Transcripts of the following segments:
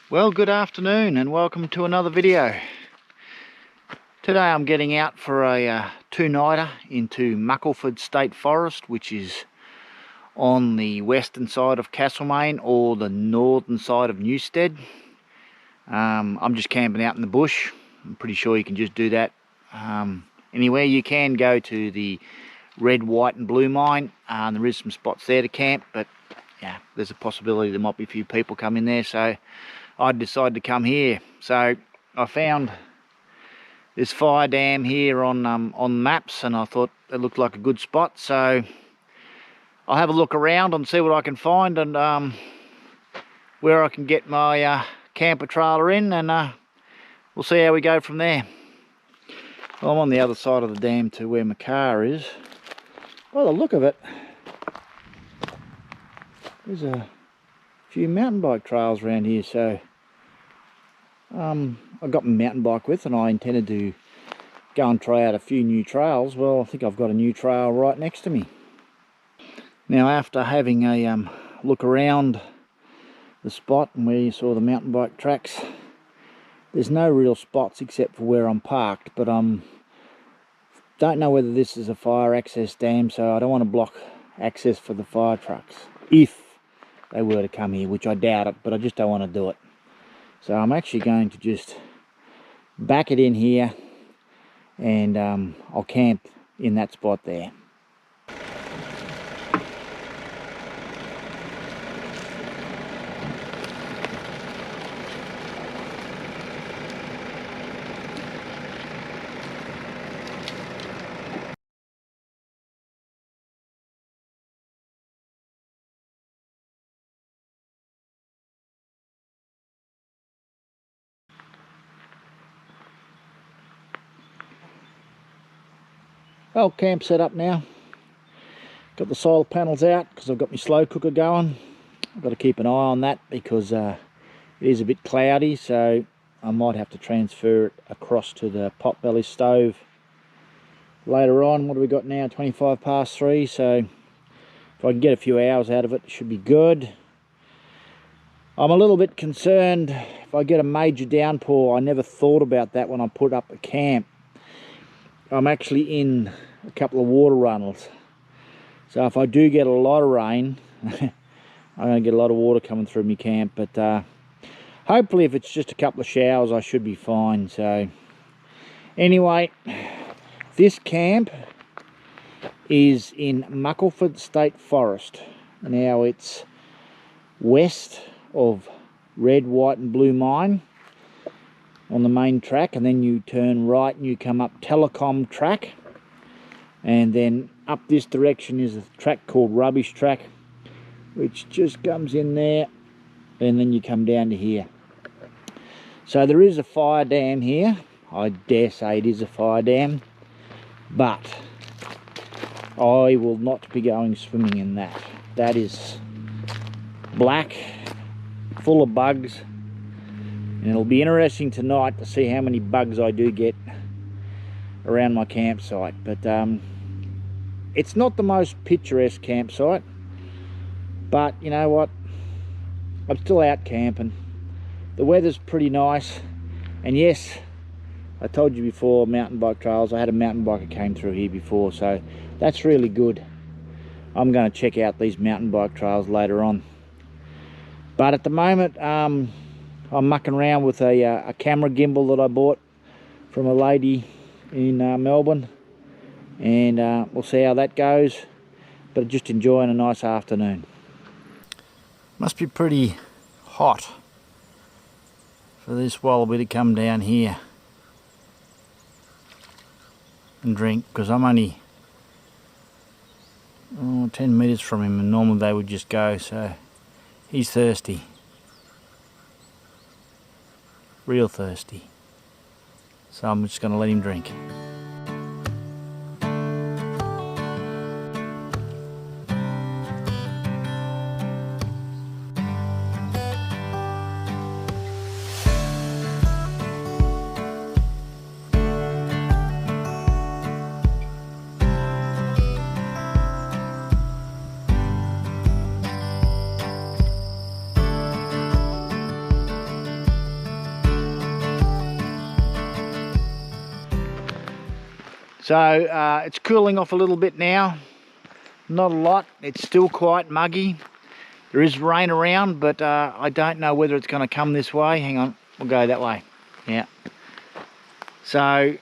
Well, good afternoon and welcome to another video. Today I'm getting out for a two-nighter into Muckleford State Forest, which is on the western side of Castlemaine or the northern side of Newstead. I'm just camping out in the bush. I'm pretty sure you can just do that anywhere. You can go to the red, white and blue mine. There is some spots there to camp, but yeah, there's a possibility there might be a few people come in there, so I decided to come here. So I found this fire dam here on maps, and I thought it looked like a good spot, so I'll have a look around and see what I can find, and where I can get my camper trailer in, and we'll see how we go from there. Well, I'm on the other side of the dam to where my car is. By the look of it, there's a few mountain bike trails around here, so I got my mountain bike with, and I intended to go and try out a few new trails. Well, I think I've got a new trail right next to me. Now, after having a look around the spot and where you saw the mountain bike tracks, there's no real spots except for where I'm parked, but don't know whether this is a fire access dam, so I don't want to block access for the fire trucks if they were to come here, which I doubt it, but I just don't want to do it. So I'm actually going to just back it in here, and I'll camp in that spot there. Well, camp set up now. Got the solar panels out because I've got my slow cooker going. I've got to keep an eye on that because it is a bit cloudy, so I might have to transfer it across to the potbelly stove later on. What do we got now? 25 past 3, so if I can get a few hours out of it, it should be good. I'm a little bit concerned if I get a major downpour. I never thought about that when I put up the camp. I'm actually in a couple of water runnels, so if I do get a lot of rain I'm going to get a lot of water coming through my camp, but hopefully if it's just a couple of showers I should be fine. So anyway, this camp is in Muckleford State Forest. Now it's west of red, white and blue mine on the main track, and then you turn right and you come up telecom track, and then up this direction is a track called rubbish track, which just comes in there, and then you come down to here. So there is a fire dam here. I dare say it is a fire dam, but I will not be going swimming in that. That is black, full of bugs. And it'll be interesting tonight to see how many bugs I do get around my campsite. But it's not the most picturesque campsite, but you know what, I'm still out camping. The weather's pretty nice, and yes, I told you before, mountain bike trails. I had a mountain biker came through here before, so that's really good. I'm going to check out these mountain bike trails later on, but at the moment I'm mucking around with a camera gimbal that I bought from a lady in Melbourne, and we'll see how that goes, but just enjoying a nice afternoon. Must be pretty hot for this wallaby to come down here and drink, because I'm only 10 metres from him, and normally they would just go, so he's thirsty. Real thirsty, so I'm just going to let him drink. So it's cooling off a little bit now. Not a lot. It's still quite muggy. There is rain around, but I don't know whether it's going to come this way. Hang on, we'll go that way. Yeah. So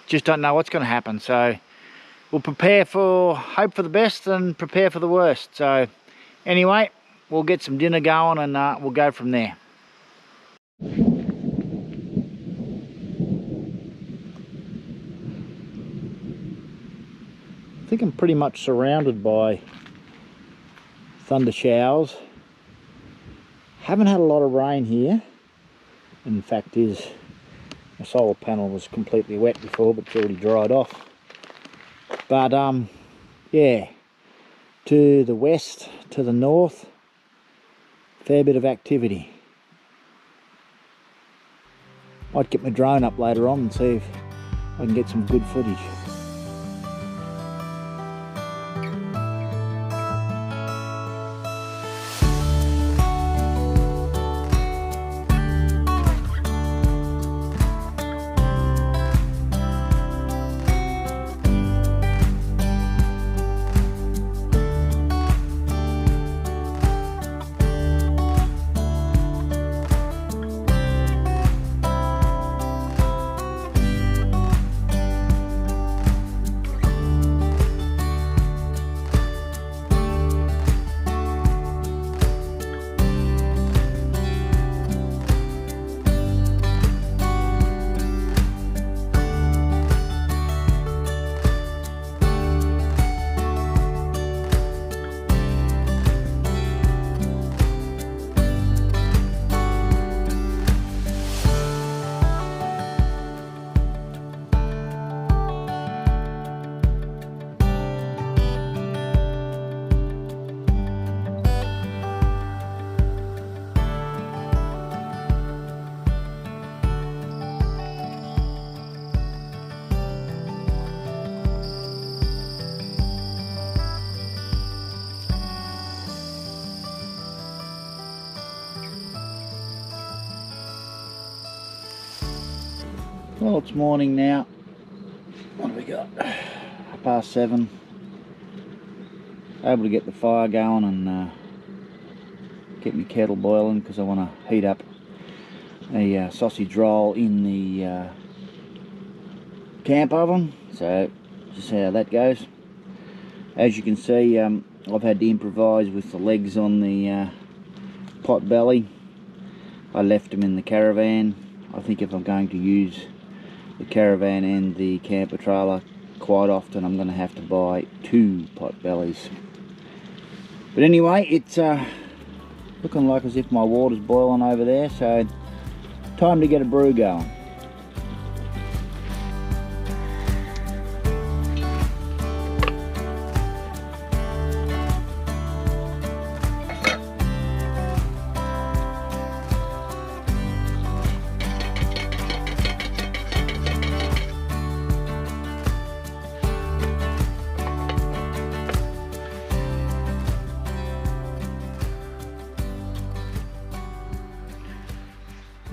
just don't know what's going to happen. So we'll hope for the best and prepare for the worst. So anyway, we'll get some dinner going and we'll go from there. I think I'm pretty much surrounded by thunder showers. Haven't had a lot of rain here. In fact, my solar panel was completely wet before, but it's already dried off. But yeah, to the west, to the north, fair bit of activity. Might get my drone up later on and see if I can get some good footage. Well, it's morning now. What have we got? 7:30. Able to get the fire going and get my kettle boiling because I want to heat up a sausage roll in the camp oven. So just see how that goes. As you can see, I've had to improvise with the legs on the pot belly. I left them in the caravan. I think if I'm going to use the caravan and the camper trailer quite often, I'm going to have to buy 2 pot bellies. But anyway, it's looking like as if my water's boiling over there, so time to get a brew going.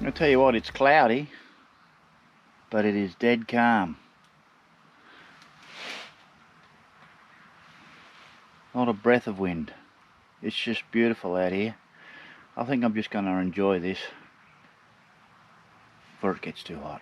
I'll tell you what, it's cloudy, but it is dead calm. Not a breath of wind. It's just beautiful out here. I think I'm just going to enjoy this before it gets too hot.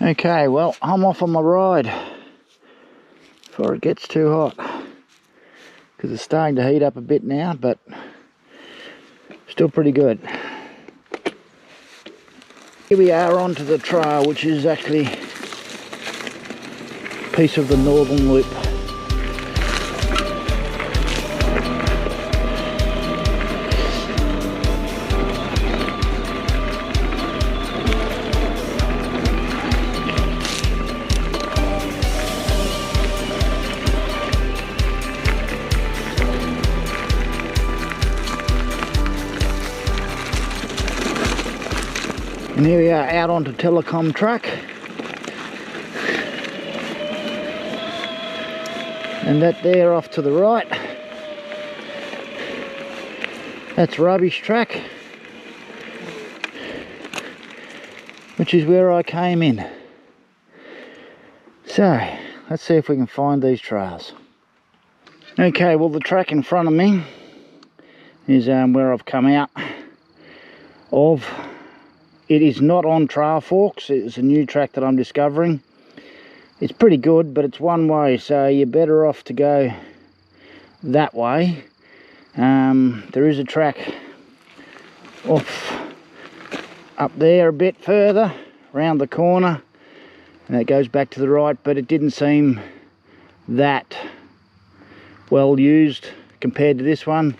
Okay, well, I'm off on my ride before it gets too hot, because it's starting to heat up a bit now, but still pretty good. Here we are onto the trail, which is actually a piece of the Northern Loop. here we are out onto telecom track. And that there off to the right, that's rubbish track, which is where I came in. So let's see if we can find these trails. Okay, well the track in front of me is where I've come out of. It is not on trail forks. It's a new track that I'm discovering. It's pretty good, but it's one way, so you're better off to go that way. There is a track off up there a bit further around the corner, and it goes back to the right, but it didn't seem that well used compared to this one.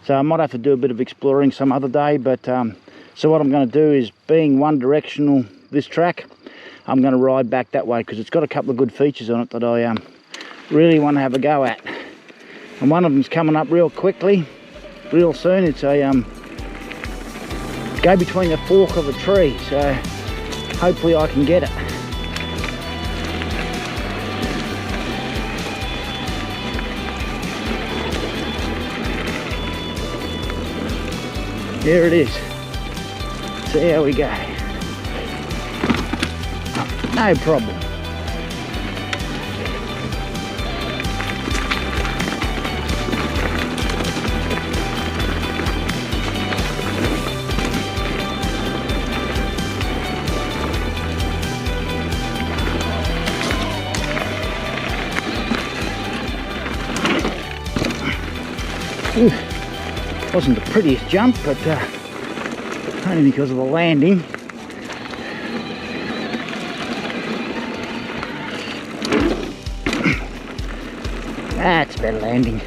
So I might have to do a bit of exploring some other day, but so what I'm going to do is, being one directional this track, I'm going to ride back that way because it's got a couple of good features on it that I really want to have a go at. And one of them's coming up real quickly, real soon. It's a go between the fork of a tree, so hopefully I can get it. There it is. See how we go. No problem. Ooh, wasn't the prettiest jump, but only because of the landing. That's better landing.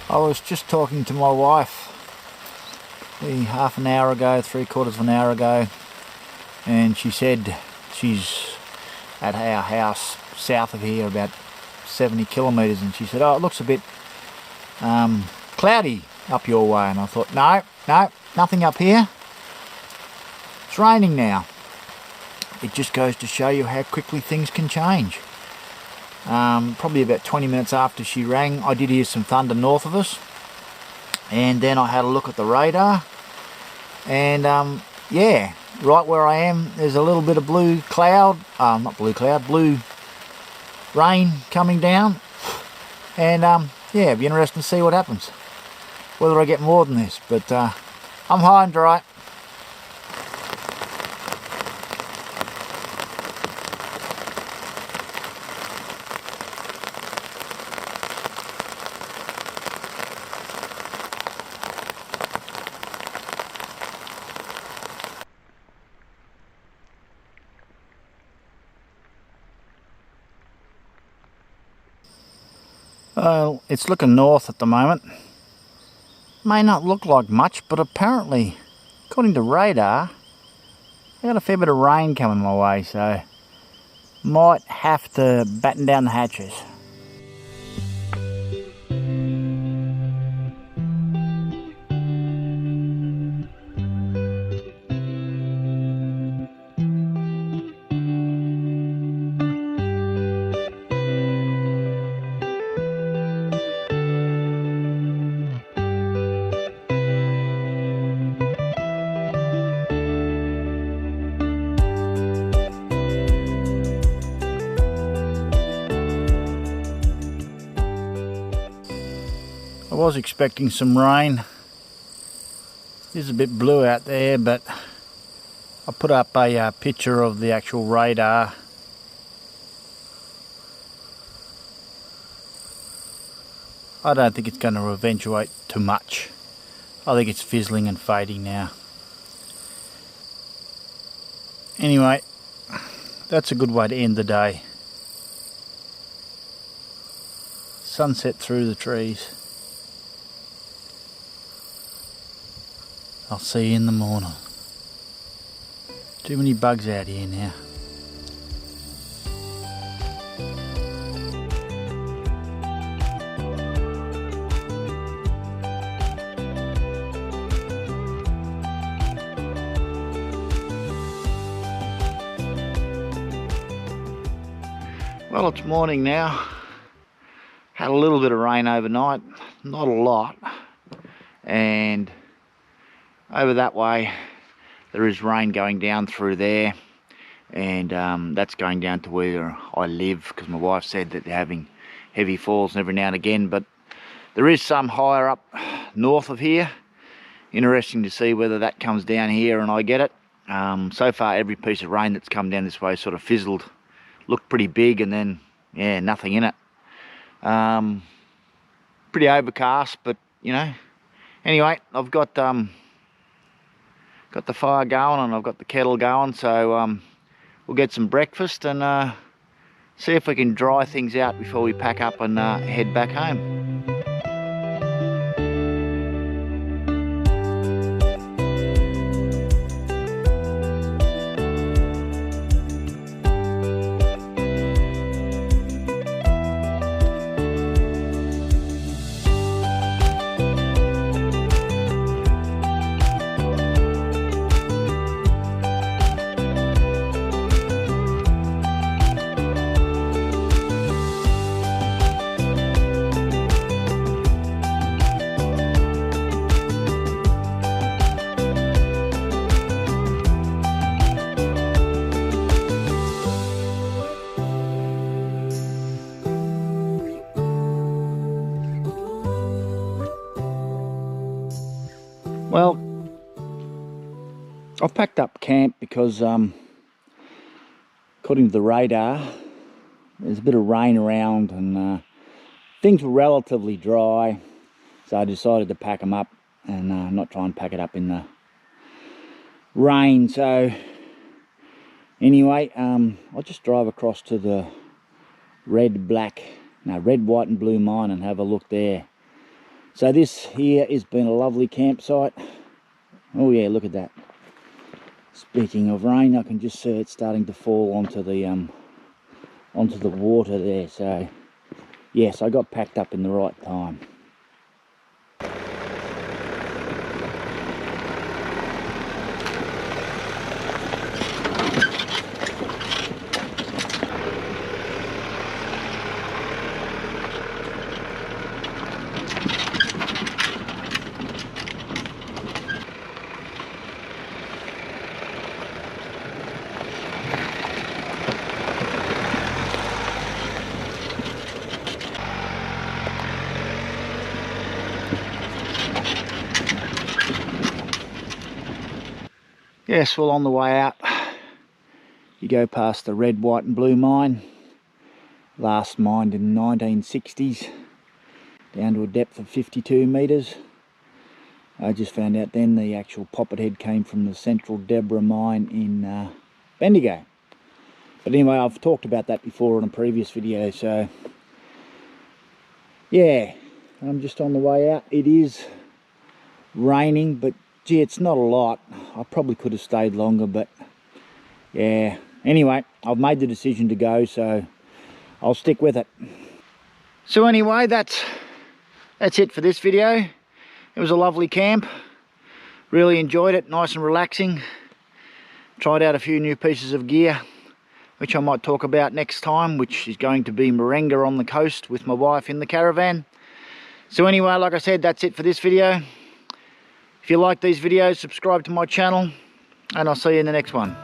I was just talking to my wife half an hour ago, 3/4 of an hour ago, and she said she's at our house south of here about 70 kilometres, and she said, oh, it looks a bit cloudy up your way. And I thought, no, nothing up here. It's raining now. It just goes to show you how quickly things can change. Probably about 20 minutes after she rang, I did hear some thunder north of us, and then I had a look at the radar, and yeah, right where I am there's a little bit of blue cloud, blue rain coming down, and yeah, it'd be interesting to see what happens, whether I get more than this, but I'm high and dry. Well, it's looking north at the moment. May not look like much, but apparently, according to radar, I got a fair bit of rain coming my way, so might have to batten down the hatches. I was expecting some rain. It is a bit blue out there, but I put up a picture of the actual radar I don't think it's going to eventuate too much. I think it's fizzling and fading now. Anyway, that's a good way to end the day. Sunset through the trees. I'll see you in the morning. Too many bugs out here now. Well, it's morning now. Had a little bit of rain overnight, not a lot. And over that way, there is rain going down through there. And that's going down to where I live, because my wife said that they're having heavy falls every now and again. But there is some higher up north of here. Interesting to see whether that comes down here and I get it. So far, every piece of rain that's come down this way sort of fizzled. Looked pretty big, and then, yeah, nothing in it. Pretty overcast, but, you know. Anyway, I've got the fire going and I've got the kettle going, so we'll get some breakfast and see if we can dry things out before we pack up and head back home. Well, I've packed up camp because according to the radar, there's a bit of rain around and things were relatively dry, so I decided to pack them up and not try and pack it up in the rain. So anyway, I'll just drive across to the red, white and blue mine and have a look there. So this here has been a lovely campsite. Oh yeah, look at that. Speaking of rain, I can just see it starting to fall onto the water there. So yes, I got packed up in the right time. Yes, well, on the way out, you go past the red, white and blue mine. Last mined in the 1960s, down to a depth of 52 metres. I just found out then the actual poppet head came from the Central Deborah mine in Bendigo. But anyway, I've talked about that before in a previous video, so yeah, I'm just on the way out. It is raining, but gee, it's not a lot. I probably could have stayed longer, but yeah. Anyway, I've made the decision to go, so I'll stick with it. So anyway, that's it for this video. It was a lovely camp. Really enjoyed it, nice and relaxing. Tried out a few new pieces of gear, which I might talk about next time, which is going to be Merenga on the coast with my wife in the caravan. So anyway, like I said, that's it for this video. If you like these videos, subscribe to my channel, and I'll see you in the next one.